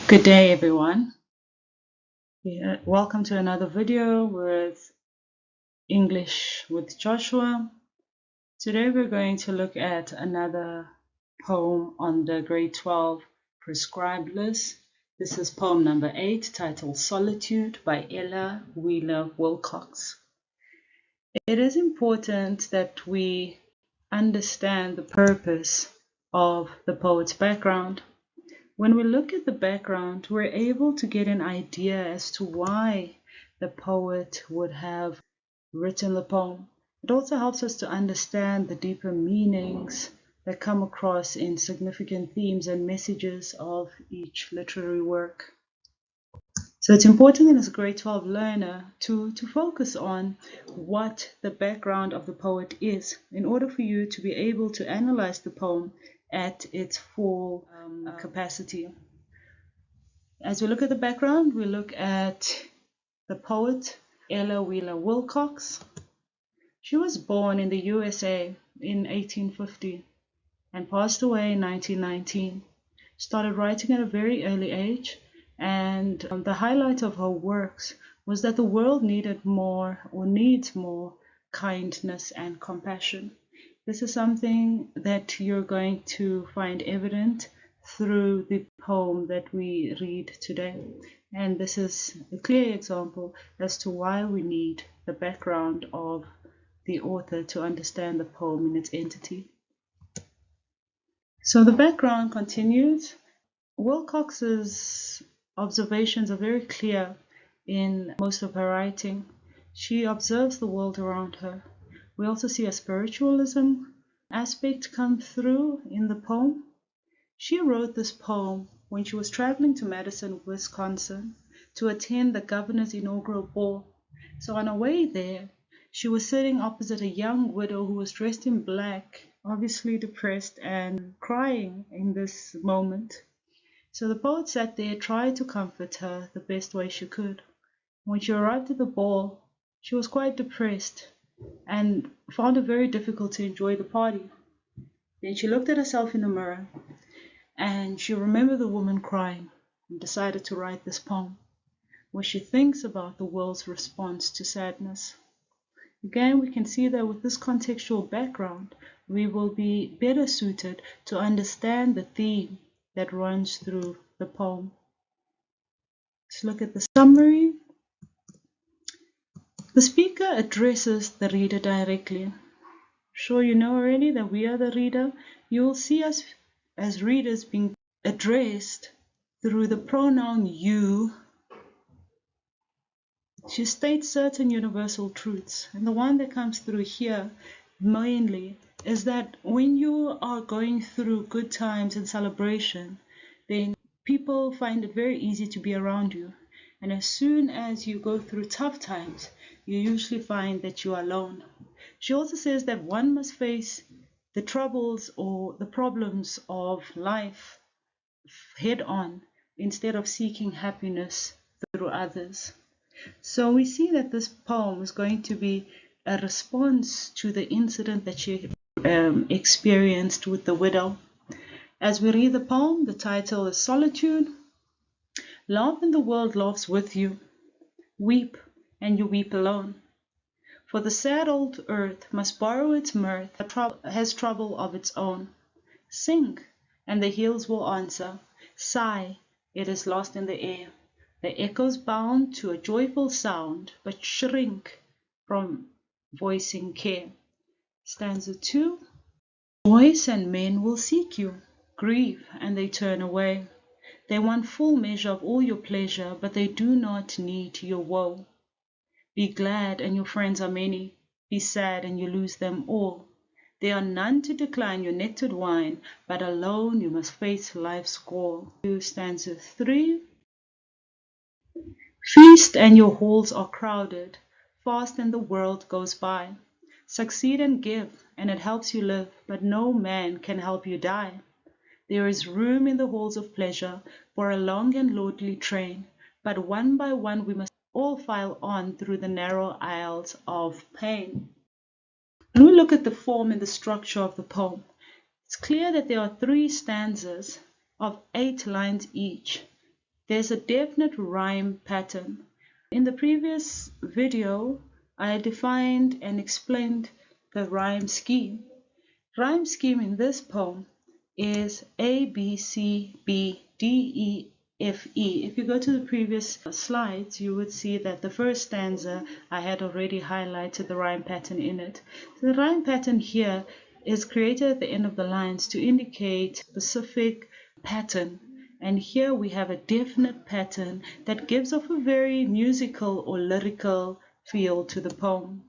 Good day, everyone. Welcome to another video with English with Joshua. Today we're going to look at another poem on the grade 12 prescribed list. This is poem number 8, titled Solitude by Ella Wheeler Wilcox. It is important that we understand the purpose of the poet's background. When we look at the background, we're able to get an idea as to why the poet would have written the poem. It also helps us to understand the deeper meanings that come across in significant themes and messages of each literary work. So it's important as a grade 12 learner to focus on what the background of the poet is in order for you to be able to analyze the poem at its full capacity. As we look at the background, we look at the poet Ella Wheeler Wilcox. She was born in the USA in 1850 and passed away in 1919. Started writing at a very early age, and the highlight of her works was that the world needed more, or needs more, kindness and compassion. This is something that you're going to find evident through the poem that we read today. And this is a clear example as to why we need the background of the author to understand the poem in its entity. So the background continues. Wilcox's observations are very clear in most of her writing. She observes the world around her. We also see a spiritualism aspect come through in the poem. She wrote this poem when she was traveling to Madison, Wisconsin to attend the governor's inaugural ball. So on her way there, she was sitting opposite a young widow who was dressed in black, obviously depressed and crying in this moment. So the poet sat there, tried to comfort her the best way she could. When she arrived at the ball, she was quite depressed and found it very difficult to enjoy the party. Then she looked at herself in the mirror and she remembered the woman crying and decided to write this poem where she thinks about the world's response to sadness. Again, we can see that with this contextual background, we will be better suited to understand the theme that runs through the poem. Let's look at the summary. The speaker addresses the reader directly. Sure, you know already that we are the reader. You will see us as readers being addressed through the pronoun you. She states certain universal truths, and the one that comes through here mainly is that when you are going through good times and celebration, then people find it very easy to be around you. And as soon as you go through tough times, you usually find that you are alone. She also says that one must face the troubles or the problems of life head on instead of seeking happiness through others. So we see that this poem is going to be a response to the incident that she experienced with the widow. As we read the poem, the title is Solitude. Love in the world laughs with you. Weep, and you weep alone. For the sad old earth must borrow its mirth, has trouble of its own. Sing, and the hills will answer. Sigh, it is lost in the air. The echoes bound to a joyful sound, but shrink from voicing care. Stanza 2. Boys and men will seek you, grieve, and they turn away. They want full measure of all your pleasure, but they do not need your woe. Be glad, and your friends are many. Be sad, and you lose them all. There are none to decline your nectared wine, but alone you must face life's gall. Stanza 3. Feast, and your halls are crowded. Fast, and the world goes by. Succeed and give, and it helps you live, but no man can help you die. There is room in the halls of pleasure for a long and lordly train, but one by one we must all file on through the narrow aisles of pain. When we look at the form and the structure of the poem, it's clear that there are 3 stanzas of 8 lines each. there's a definite rhyme pattern. In the previous video, I defined and explained the rhyme scheme. Rhyme scheme in this poem is A, B, C, B, D, E, F, E. If you go to the previous slides, you would see that the first stanza, I had already highlighted the rhyme pattern in it. So the rhyme pattern here is created at the end of the lines to indicate specific pattern. And here we have a definite pattern that gives off a very musical or lyrical feel to the poem.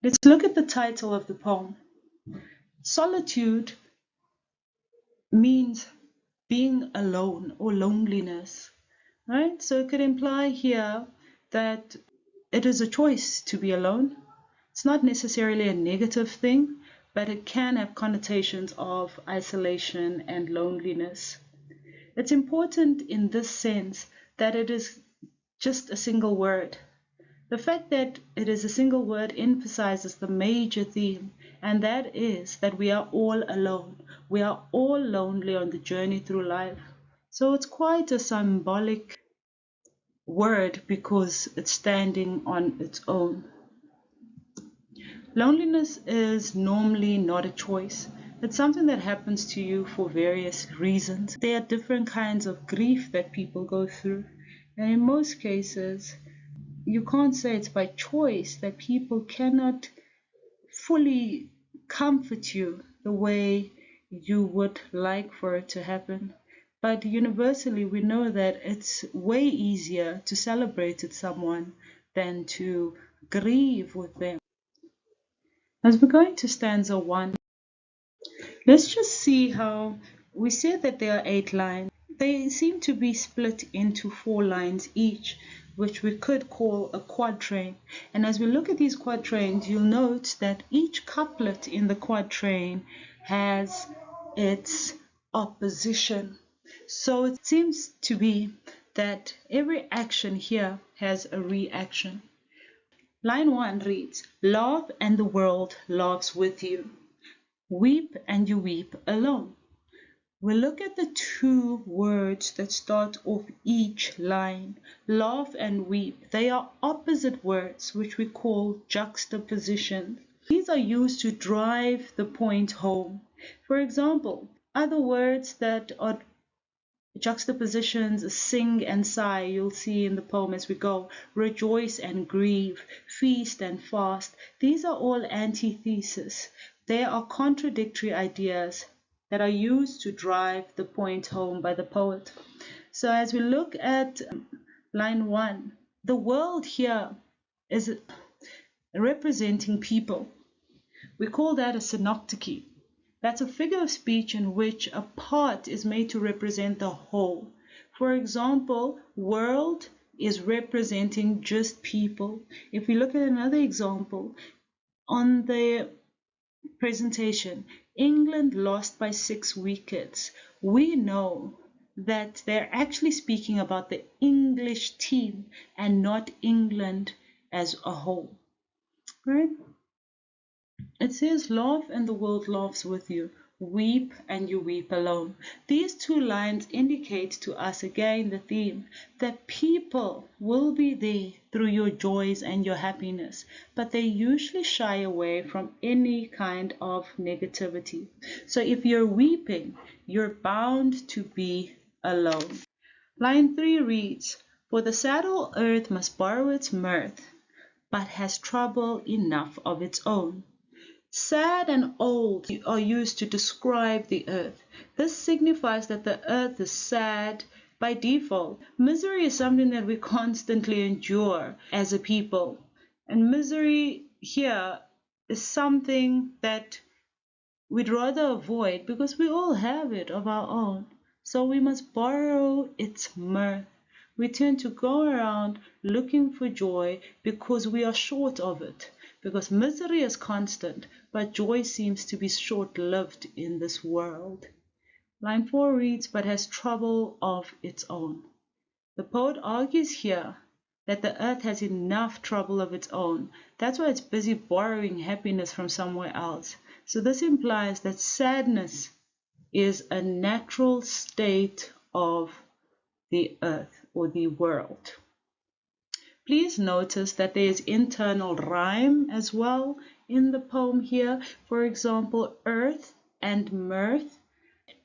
Let's look at the title of the poem. Solitude means being alone or loneliness, right? So it could imply here that it is a choice to be alone. It's not necessarily a negative thing, but it can have connotations of isolation and loneliness. It's important in this sense that it is just a single word. The fact that it is a single word emphasizes the major theme, and that is that we are all alone. We are all lonely on the journey through life. So it's quite a symbolic word because it's standing on its own. Loneliness is normally not a choice. It's something that happens to you for various reasons. There are different kinds of grief that people go through, and in most cases, you can't say it's by choice that people cannot fully comfort you the way you would like for it to happen. But universally, we know that it's way easier to celebrate with someone than to grieve with them. As we're going to stanza 1, let's just see how we said that there are 8 lines. They seem to be split into 4 lines each, which we could call a quatrain. And as we look at these quatrains, you'll note that each couplet in the quatrain has its opposition. So it seems to be that every action here has a reaction. Line 1 reads, laugh and the world laughs with you. Weep and you weep alone. We'll look at the 2 words that start off each line, laugh and weep. They are opposite words, which we call juxtapositions. These are used to drive the point home. For example, other words that are juxtapositions, sing and sigh, you'll see in the poem as we go, rejoice and grieve, feast and fast. These are all antitheses. They are contradictory ideas that are used to drive the point home by the poet. So as we look at line 1, the world here is representing people. We call that a synoptichy. That's a figure of speech in which a part is made to represent the whole. For example, world is representing just people. If we look at another example, on the presentation, England lost by 6 wickets. We know that they're actually speaking about the English team and not England as a whole. Right? It says, laugh and the world laughs with you. Weep and you weep alone. These 2 lines indicate to us again the theme that people will be there through your joys and your happiness, but they usually shy away from any kind of negativity. So if you're weeping, you're bound to be alone. Line 3 reads, for the saddle earth must borrow its mirth, but has trouble enough of its own. Sad and old are used to describe the earth. This signifies that the earth is sad by default. Misery is something that we constantly endure as a people. And misery here is something that we'd rather avoid because we all have it of our own. So we must borrow its mirth. We tend to go around looking for joy because we are short of it. Because misery is constant, but joy seems to be short-lived in this world. Line 4 reads, but has trouble of its own. The poet argues here that the earth has enough trouble of its own. That's why it's busy borrowing happiness from somewhere else. So this implies that sadness is a natural state of the earth or the world. Please notice that there is internal rhyme as well in the poem here. For example, earth and mirth,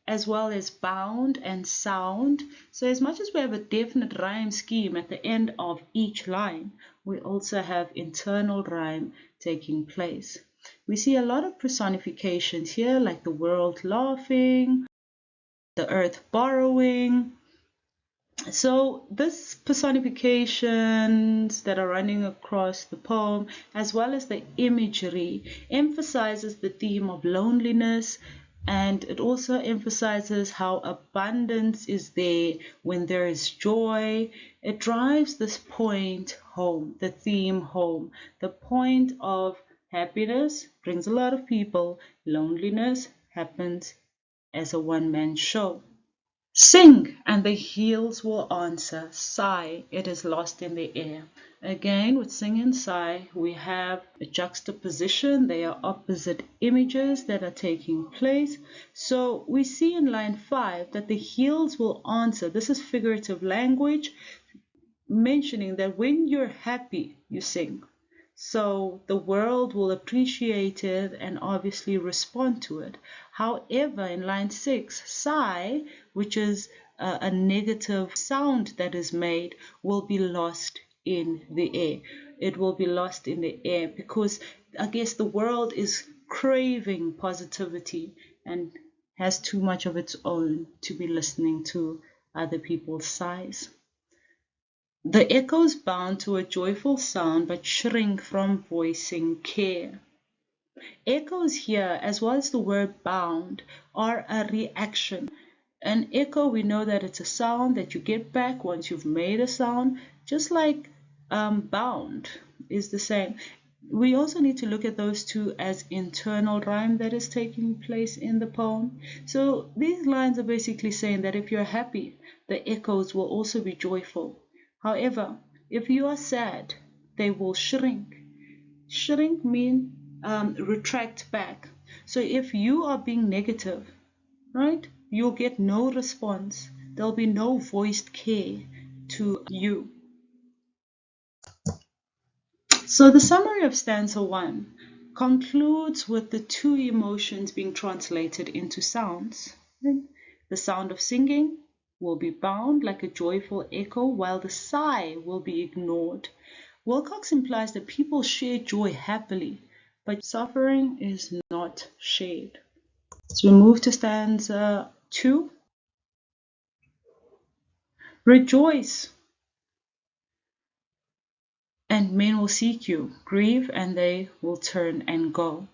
as well as bound and sound. So as much as we have a definite rhyme scheme at the end of each line, we also have internal rhyme taking place. We see a lot of personifications here, like the world laughing, the earth borrowing. So this personifications that are running across the poem, as well as the imagery, emphasizes the theme of loneliness, and it also emphasizes how abundance is there when there is joy. It drives this point home, the theme home. The point of happiness brings a lot of people, loneliness happens as a one-man show. Sing, and the hills will answer. Sigh, it is lost in the air. Again, with sing and sigh, we have a juxtaposition. They are opposite images that are taking place. So we see in line 5 that the hills will answer. This is figurative language, mentioning that when you're happy, you sing. So the world will appreciate it and obviously respond to it. However, in line 6, sigh, which is a negative sound that is made, will be lost in the air. It will be lost in the air because I guess the world is craving positivity and has too much of its own to be listening to other people's sighs. The echoes bound to a joyful sound but shrink from voicing care. Echoes here, as well as the word bound, are a reaction. An echo, we know that it's a sound that you get back once you've made a sound, just like bound is the same. We also need to look at those two as internal rhyme that is taking place in the poem. So these lines are basically saying that if you're happy, the echoes will also be joyful. However, if you are sad, they will shrink. Shrink means retract back. So if you are being negative, right, you'll get no response. There'll be no voiced care to you. So the summary of stanza 1 concludes with the two emotions being translated into sounds. The sound of singing will be bound like a joyful echo, while the sigh will be ignored. Wilcox implies that people share joy happily, but suffering is not shared. So we move to stanza 2. Rejoice, and men will seek you. Grieve, and they will turn and go.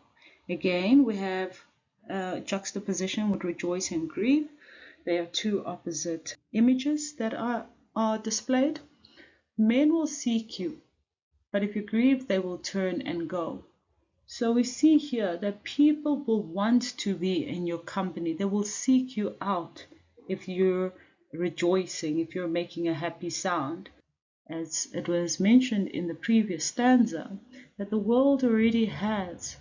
Again, we have juxtaposition with rejoice and grieve. They are two opposite images that are displayed. Men will seek you, but if you grieve, they will turn and go. So we see here that people will want to be in your company. They will seek you out if you're rejoicing, if you're making a happy sound. As it was mentioned in the previous stanza, that the world already has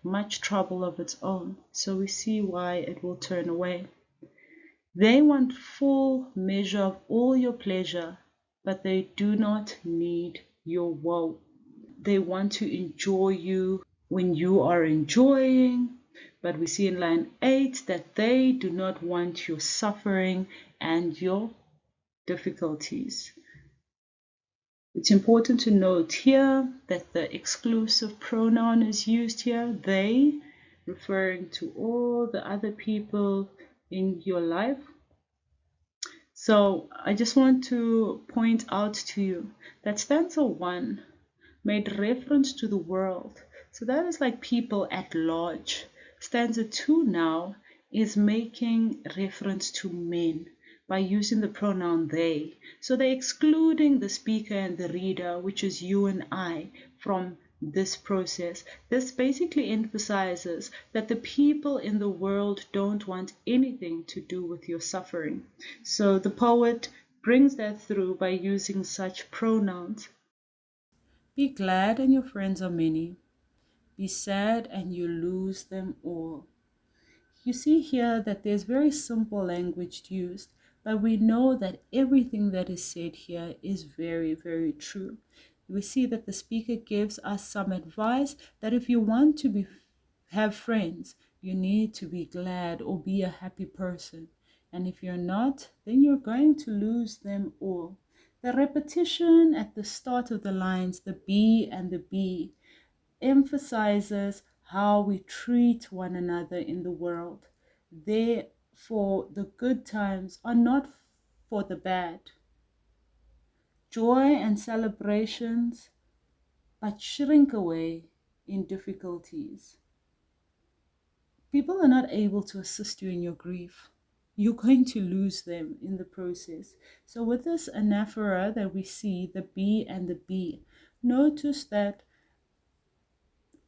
much trouble of its own, so we see why it will turn away. They want full measure of all your pleasure, but they do not need your woe. They want to enjoy you when you are enjoying, but we see in line 8 that they do not want your suffering and your difficulties. It's important to note here that the exclusive pronoun is used here, they, referring to all the other people in your life. So I just want to point out to you that stanza 1 made reference to the world. So that is like people at large. Stanza 2 now is making reference to men by using the pronoun they. So they're excluding the speaker and the reader, which is you and I, from this process. This basically emphasizes that the people in the world don't want anything to do with your suffering. So the poet brings that through by using such pronouns. Be glad and your friends are many. Be sad and you lose them all. You see here that there's very simple language used, But we know that everything that is said here is very, very true. We see that the speaker gives us some advice that if you want to have friends, you need to be glad or be a happy person. And if you're not, then you're going to lose them all. The repetition at the start of the lines, the be and the be, emphasizes how we treat one another in the world. Therefore, the good times are not for the bad. Joy and celebrations but shrink away in difficulties. People are not able to assist you in your grief. You're going to lose them in the process. So with this anaphora that we see, the be and the be, notice that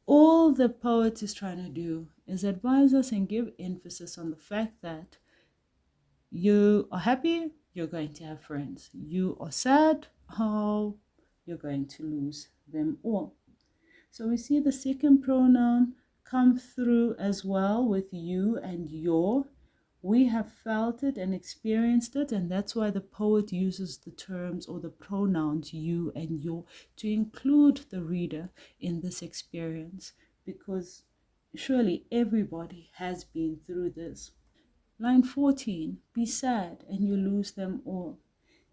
all the poet is trying to do is advise us and give emphasis on the fact that you are happy, you're going to have friends. You are sad, oh, you're going to lose them all. So we see the second pronoun come through as well with you and your. We have felt it and experienced it, and that's why the poet uses the terms or the pronouns you and your to include the reader in this experience, because surely everybody has been through this. Line 14, be sad and you lose them all.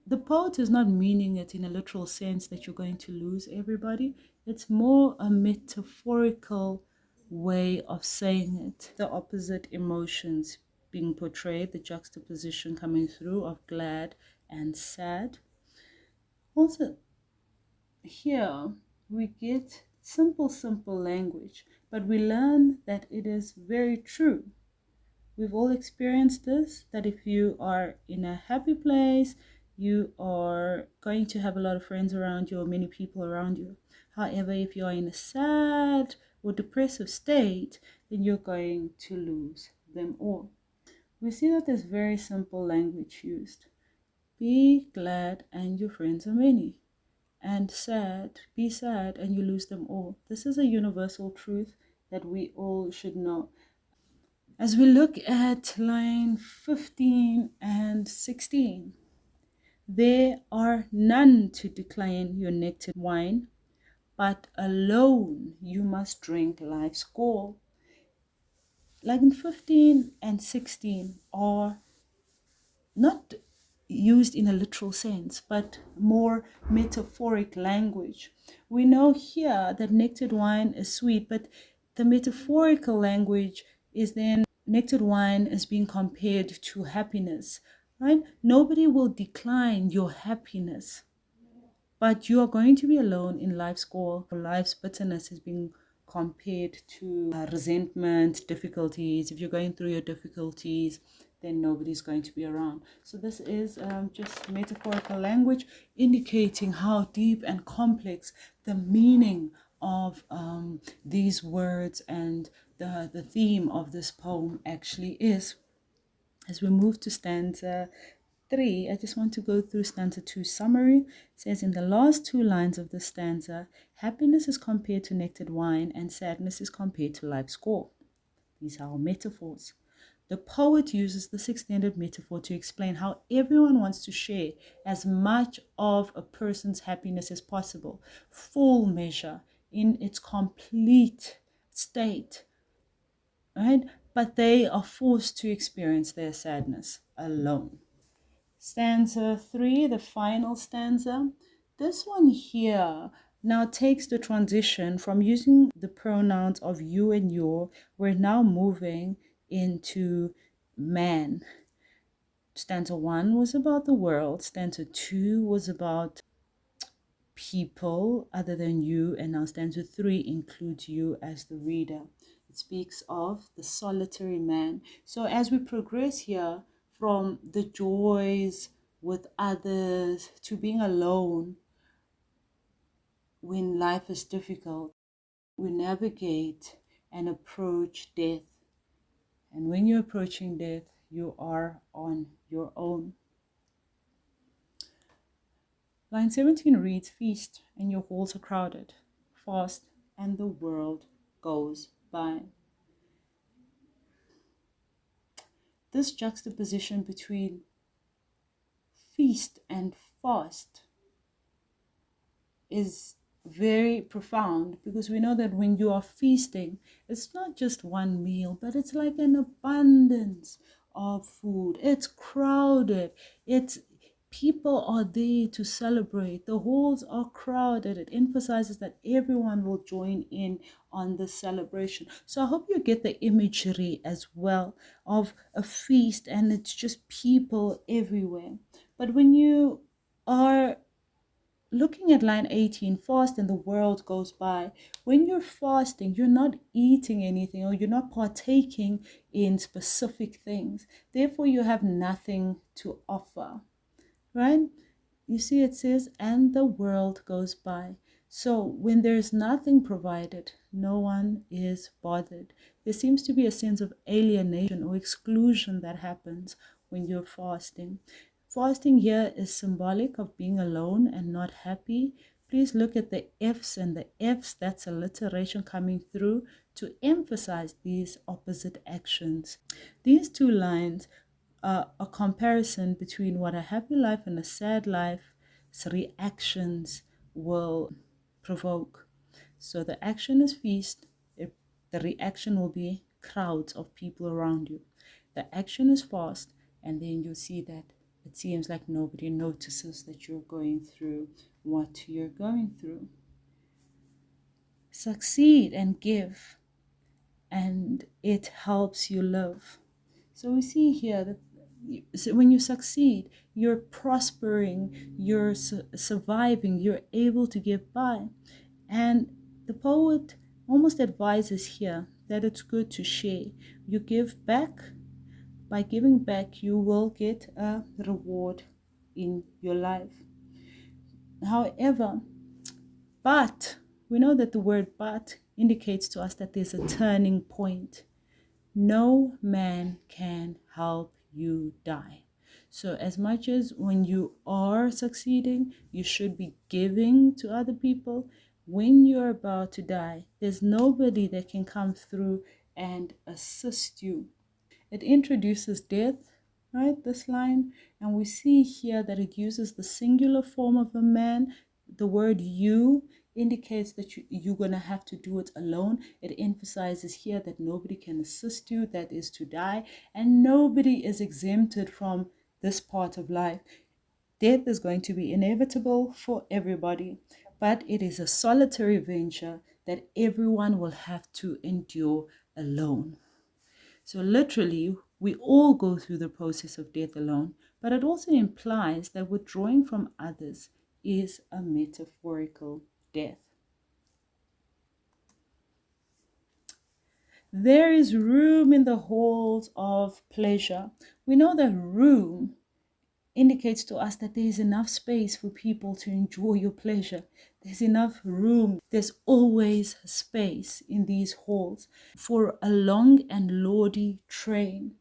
The poet is not meaning it in a literal sense that you're going to lose everybody. It's more a metaphorical way of saying it. The opposite emotions being portrayed, the juxtaposition coming through of glad and sad. Also, here we get simple language, but we learn that it is very true. We've all experienced this, that if you are in a happy place, you are going to have a lot of friends around you or many people around you. However, if you are in a sad or depressive state, then you're going to lose them all. We see that there's very simple language used. Be glad and your friends are many. And sad, be sad and you lose them all. This is a universal truth that we all should know. As we look at line 15 and 16, there are none to decline your nectared wine, but alone you must drink life's gall. Line 15 and 16 are not used in a literal sense, but more metaphoric language. We know here that nectared wine is sweet, but the metaphorical language is then nectared wine is being compared to happiness, right? Nobody will decline your happiness, but you are going to be alone in life's gall. Life's bitterness is being compared to resentment, difficulties. If you're going through your difficulties, then nobody's going to be around. So this is just metaphorical language indicating how deep and complex the meaning of these words and the theme of this poem actually is. As we move to stanza 3, I just want to go through stanza 2 summary. It says in the last two lines of the stanza, happiness is compared to nectared wine and sadness is compared to life's gall. These are our metaphors. The poet uses this extended metaphor to explain how everyone wants to share as much of a person's happiness as possible, full measure, in its complete state, right? But they are forced to experience their sadness alone. Stanza 3, the final stanza. This one here now takes the transition from using the pronouns of you and your. We're now moving into man. Stanza 1 was about the world. Stanza 2 was about people other than you. And now stanza 3 includes you as the reader. It speaks of the solitary man. So as we progress here from the joys with others to being alone when life is difficult, we navigate and approach death. And when you're approaching death, you are on your own. Line 17 reads, feast and your halls are crowded, fast and the world goes by. This juxtaposition between feast and fast is very profound, because we know that when you are feasting, it's not just one meal, but it's like an abundance of food. It's crowded. It's people are there to celebrate. The halls are crowded. It emphasizes that everyone will join in on the celebration. So I hope you get the imagery as well of a feast, and it's just people everywhere. But when you are looking at line 18, fast and the world goes by. When you're fasting, you're not eating anything, or you're not partaking in specific things. Therefore, you have nothing to offer, right? You see, it says, and the world goes by. So when there's nothing provided, no one is bothered. There seems to be a sense of alienation or exclusion that happens when you're fasting. Fasting here is symbolic of being alone and not happy. Please look at the F's and the F's. That's alliteration coming through to emphasize these opposite actions. These two lines are a comparison between what a happy life and a sad life's reactions will provoke. So the action is feast. The reaction will be crowds of people around you. The action is fast, and then you see that it seems like nobody notices that you're going through what you're going through. Succeed and give, and it helps you live. So we see here that when you succeed, you're prospering, you're surviving, you're able to get by. And the poet almost advises here that it's good to share. You give back. By giving back, you will get a reward in your life. However, but we know that the word but indicates to us that there's a turning point. No man can help you die. So as much as when you are succeeding, you should be giving to other people, when you're about to die, there's nobody that can come through and assist you. It introduces death, right? This line. And we see here that it uses the singular form of a man. The word you indicates that you're going to have to do it alone. It emphasizes here that nobody can assist you, that is to die. And nobody is exempted from this part of life. Death is going to be inevitable for everybody, but it is a solitary venture that everyone will have to endure alone. So literally, we all go through the process of death alone, but it also implies that withdrawing from others is a metaphorical death. There is room in the halls of pleasure. We know that room indicates to us that there is enough space for people to enjoy your pleasure. There's enough room. There's always space in these halls for a long and lordy train.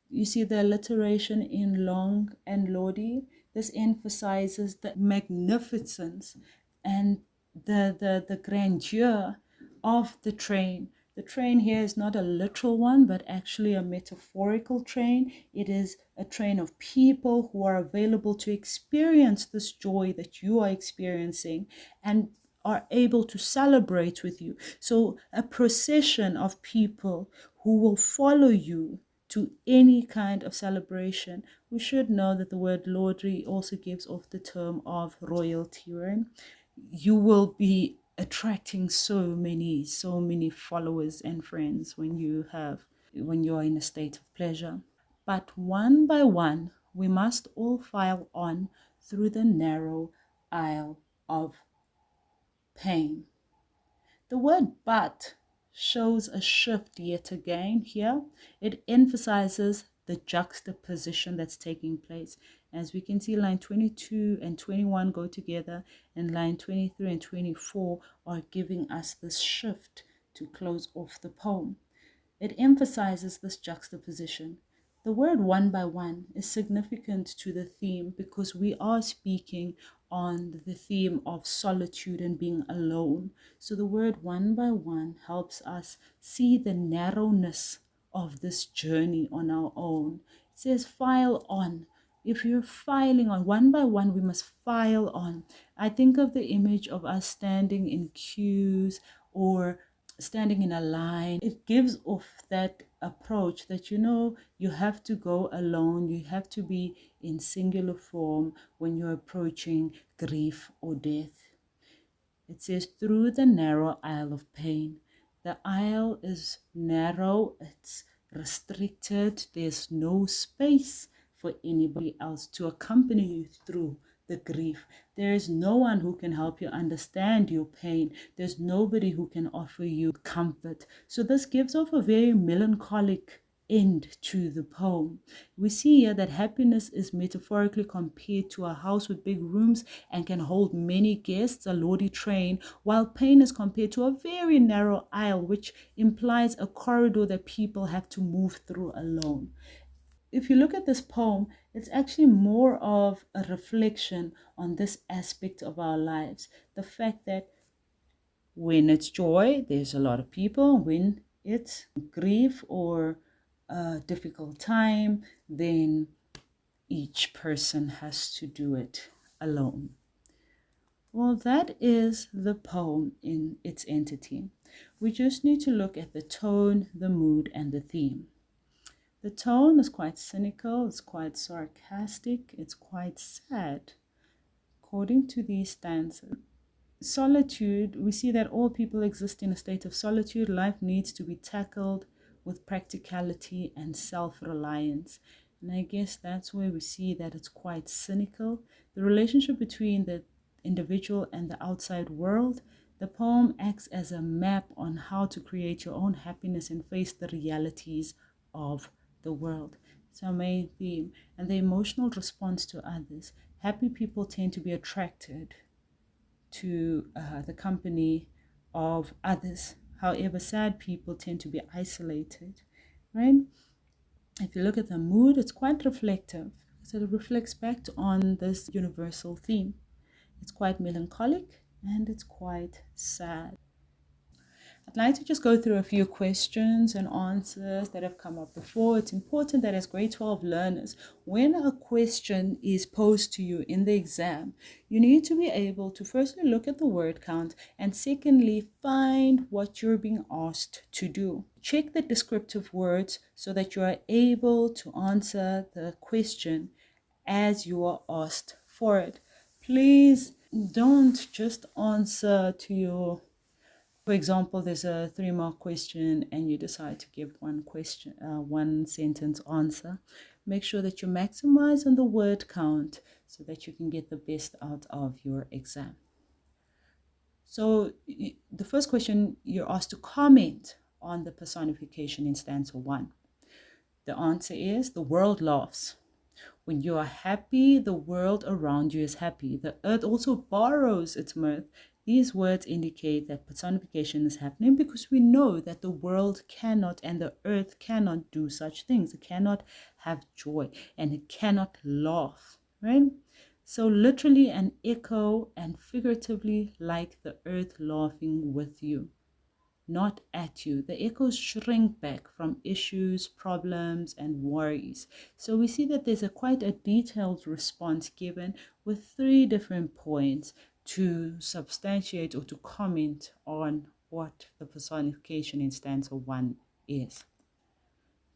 You see the alliteration in long and lordy. This emphasizes the magnificence and the grandeur of the train. The train here is not a literal one, but actually a metaphorical train. It is a train of people who are available to experience this joy that you are experiencing and are able to celebrate with you. So a procession of people who will follow you to any kind of celebration. We should know that the word lordly also gives off the term of royalty, right? You will be attracting so many followers and friends when you are in a state of pleasure. But one by one, we must all file on through the narrow aisle of pain. The word but shows a shift yet again here. It emphasizes the juxtaposition that's taking place. As we can see, line 22 and 21 go together, and line 23 and 24 are giving us this shift to close off the poem. It emphasizes this juxtaposition. The word one by one is significant to the theme because we are speaking on the theme of solitude and being alone. So the word one by one helps us see the narrowness of this journey on our own. It says, file on. if you're filing on one by one, we must file on. I think of the image of us standing in queues or standing in a line. It gives off that approach that, you know, you have to go alone, you have to be in singular form when you're approaching grief or death. It says, through the narrow aisle of pain. The aisle is narrow, it's restricted, there's no space for anybody else to accompany you through the grief. There is no one who can help you understand your pain. There's nobody who can offer you comfort. So this gives off a very melancholic end to the poem. We see here that happiness is metaphorically compared to a house with big rooms and can hold many guests, a lordly train, while pain is compared to a very narrow aisle, which implies a corridor that people have to move through alone. If you look at this poem, it's actually more of a reflection on this aspect of our lives. The fact that when it's joy, there's a lot of people. When it's grief or a difficult time, then each person has to do it alone. Well, that is the poem in its entity. We just need to look at the tone, the mood, and the theme. The tone is quite cynical, it's quite sarcastic, it's quite sad. According to these stanzas, solitude, we see that all people exist in a state of solitude. Life needs to be tackled with practicality and self-reliance. And I guess that's where we see that it's quite cynical. The relationship between the individual and the outside world. The poem acts as a map on how to create your own happiness and face the realities of the world. It's our main theme. And the emotional response to others. Happy people tend to be attracted to the company of others. However, sad people tend to be isolated, right? If you look at the mood, it's quite reflective. So it reflects back on this universal theme. It's quite melancholic and it's quite sad. I'd like to just go through a few questions and answers that have come up before. It's important that as grade 12 learners, when a question is posed to you in the exam, you need to be able to firstly look at the word count and secondly find what you're being asked to do. Check the descriptive words so that you are able to answer the question as you are asked for it. Please don't just answer to your, for example, there's a 3-mark question and you decide to give one sentence answer. Make sure that you maximize on the word count so that you can get the best out of your exam. So the first question, you're asked to comment on the personification in stanza 1. The answer is, the world laughs. When you are happy, the world around you is happy. The earth also borrows its mirth. These words indicate that personification is happening because we know that the world cannot and the earth cannot do such things. It cannot have joy and it cannot laugh, right? So literally an echo and figuratively like the earth laughing with you, not at you. The echoes shrink back from issues, problems, and worries. So we see that there's quite a detailed response given with 3 different points to substantiate or to comment on what the personification in stanza 1 is.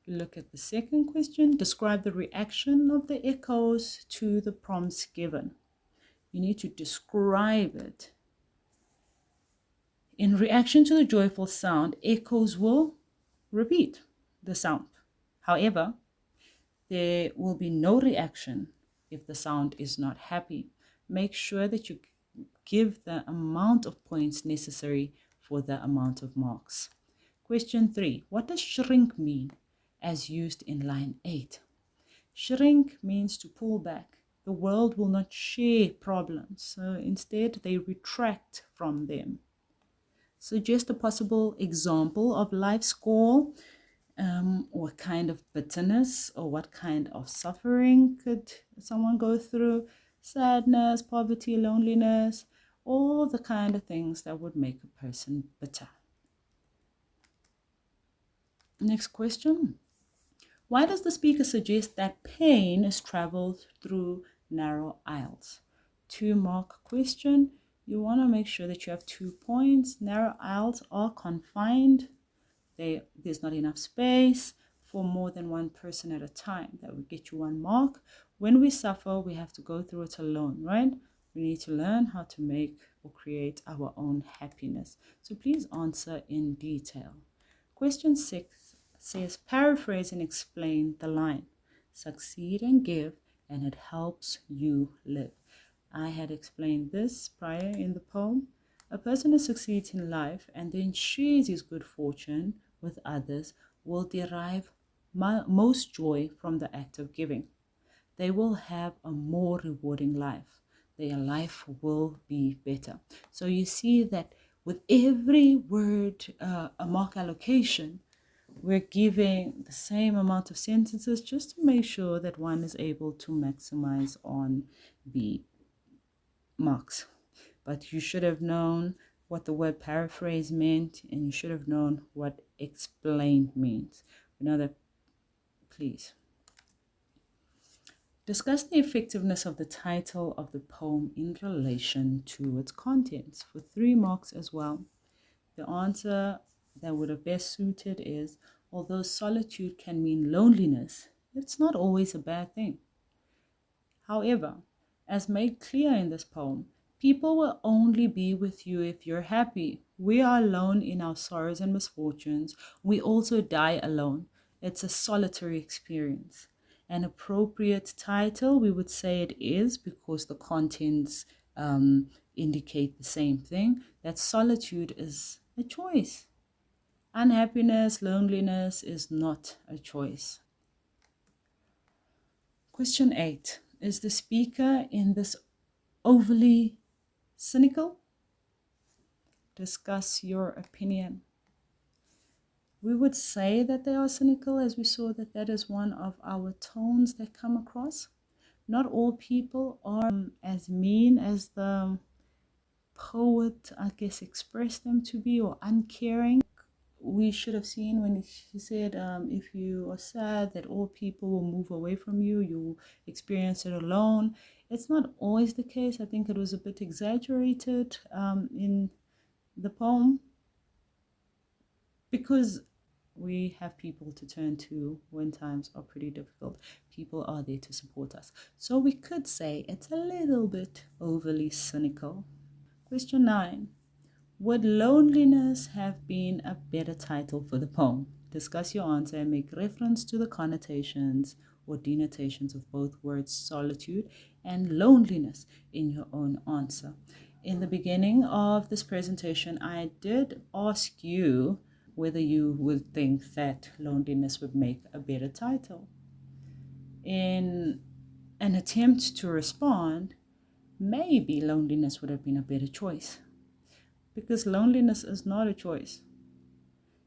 Look at the second question. Describe the reaction of the echoes to the prompts given. You need to describe it. In reaction to the joyful sound, echoes will repeat the sound. However, there will be no reaction if the sound is not happy. Make sure that you give the amount of points necessary for the amount of marks. Question 3. What does shrink mean as used in line 8? Shrink means to pull back. The world will not share problems, so instead they retract from them. Suggest a possible example of life's goal, what kind of bitterness or what kind of suffering could someone go through? Sadness, poverty, loneliness, all the kind of things that would make a person bitter. Next question. Why does the speaker suggest that pain is traveled through narrow aisles? 2-mark question. You want to make sure that you have 2 points. Narrow aisles are confined. There's not enough space for more than one person at a time. That would get you 1 mark. When we suffer, we have to go through it alone, right? We need to learn how to make or create our own happiness. So please answer in detail. Question 6 says, paraphrase and explain the line. Succeed and give, and it helps you live. I had explained this prior in the poem. A person who succeeds in life and then shares his good fortune with others will derive most joy from the act of giving. They will have a more rewarding life. Their life will be better. So you see that with every word, a mark allocation, we're giving the same amount of sentences just to make sure that one is able to maximize on the marks. But you should have known what the word paraphrase meant, and you should have known what explain means. Another, please. Discuss the effectiveness of the title of the poem in relation to its contents for 3 marks as well. The answer that would have best suited is, although solitude can mean loneliness, it's not always a bad thing. However, as made clear in this poem, people will only be with you if you're happy. We are alone in our sorrows and misfortunes. We also die alone. It's a solitary experience. An appropriate title, we would say it is, because the contents indicate the same thing, that solitude is a choice. Unhappiness, loneliness is not a choice. Question 8. Is the speaker in this overly cynical? Discuss your opinion. We would say that they are cynical, as we saw that is one of our tones that come across. Not all people are as mean as the poet, I guess, expressed them to be, or uncaring. We should have seen when he said, if you are sad, that all people will move away from you, you experience it alone. It's not always the case. I think it was a bit exaggerated in the poem, because we have people to turn to when times are pretty difficult. People are there to support us. So we could say it's a little bit overly cynical. Question 9. Would loneliness have been a better title for the poem? Discuss your answer and make reference to the connotations or denotations of both words solitude and loneliness in your own answer. In the beginning of this presentation, I did ask you whether you would think that loneliness would make a better title. In an attempt to respond, maybe loneliness would have been a better choice, because loneliness is not a choice.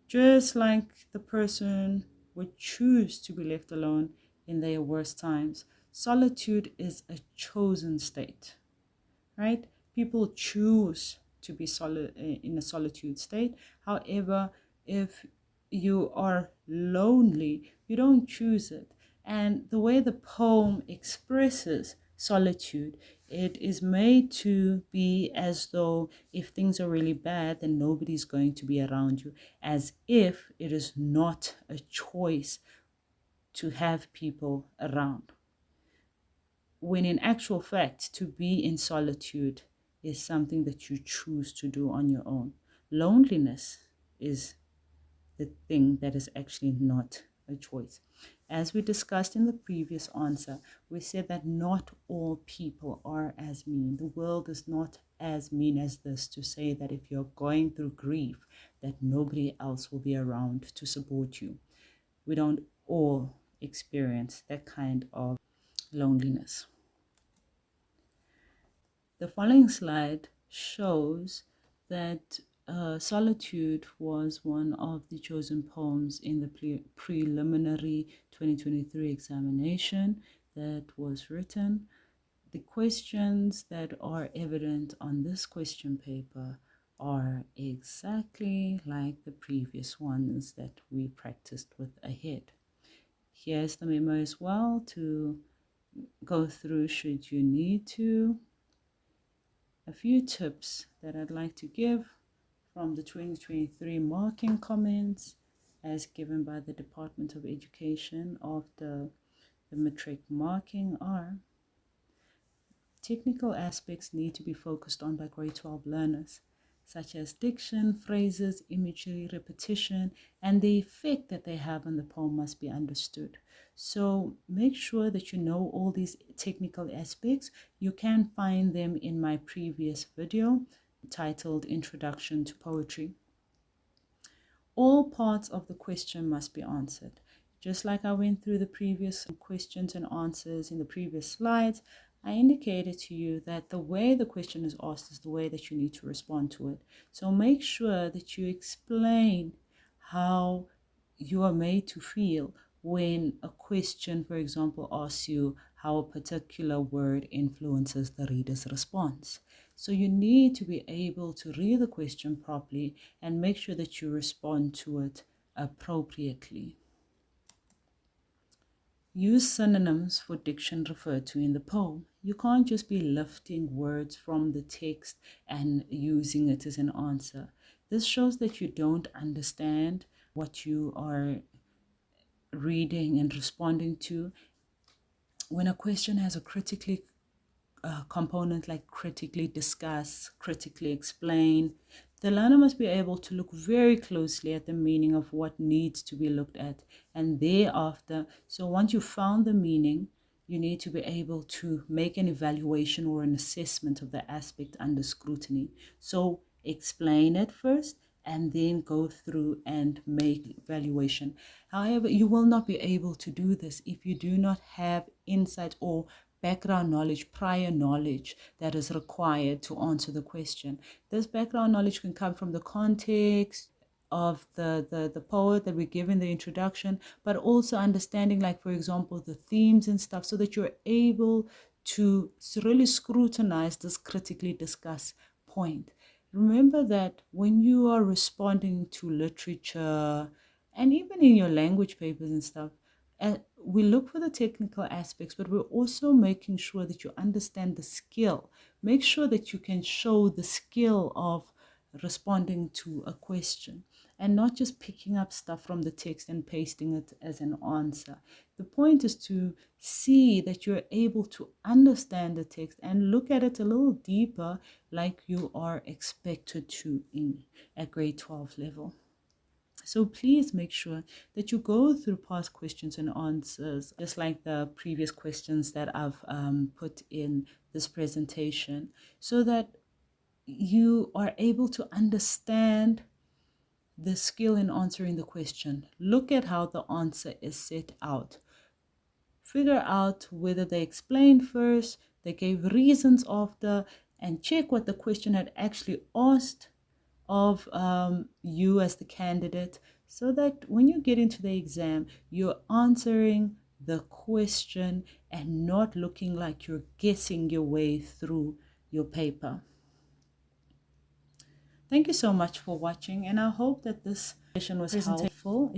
Just like the person would choose to be left alone in their worst times, solitude is a chosen state, right? People choose to be in a solitude state. However, if you are lonely, you don't choose it. And the way the poem expresses solitude, it is made to be as though if things are really bad, then nobody's going to be around you, as if it is not a choice to have people around. When in actual fact, to be in solitude is something that you choose to do on your own. Loneliness is the thing that is actually not a choice. As we discussed in the previous answer, we said that not all people are as mean. The world is not as mean as this to say that if you're going through grief, that nobody else will be around to support you. We don't all experience that kind of loneliness. The following slide shows that Solitude was one of the chosen poems in the preliminary 2023 examination that was written. The questions that are evident on this question paper are exactly like the previous ones that we practiced with ahead. Here's the memo as well to go through should you need to. A few tips that I'd like to give from the 2023 marking comments as given by the Department of Education of the matric marking are: technical aspects need to be focused on by grade 12 learners, such as diction, phrases, imagery, repetition, and the effect that they have on the poem must be understood. So make sure that you know all these technical aspects. You can find them in my previous video titled Introduction to Poetry. All parts of the question must be answered. Just like I went through the previous questions and answers in the previous slides, I indicated to you that the way the question is asked is the way that you need to respond to it. So make sure that you explain how you are made to feel when a question, for example, asks you how a particular word influences the reader's response. So you need to be able to read the question properly and make sure that you respond to it appropriately. Use synonyms for diction referred to in the poem. You can't just be lifting words from the text and using it as an answer. This shows that you don't understand what you are reading and responding to. When a question has a critically component like critically discuss, critically explain, the learner must be able to look very closely at the meaning of what needs to be looked at. And thereafter, so once you found the meaning, you need to be able to make an evaluation or an assessment of the aspect under scrutiny. So explain it first and then go through and make evaluation. However, you will not be able to do this if you do not have insight or background knowledge, prior knowledge that is required to answer the question. This background knowledge can come from the context of the poet that we give in the introduction, but also understanding, like, for example, the themes and stuff, so that you're able to really scrutinize this critically discuss point. Remember that when you are responding to literature and even in your language papers and stuff, we look for the technical aspects, but we're also making sure that you understand the skill. Make sure that you can show the skill of responding to a question and not just picking up stuff from the text and pasting it as an answer. The point is to see that you're able to understand the text and look at it a little deeper, like you are expected to at grade 12 level. So please make sure that you go through past questions and answers, just like the previous questions that I've put in this presentation, so that you are able to understand the skill in answering the question. Look at how the answer is set out. Figure out whether they explained first, they gave reasons after, and check what the question had actually asked of you as the candidate, so that when you get into the exam, you're answering the question and not looking like you're guessing your way through your paper. Thank you so much for watching, and I hope that this session was helpful.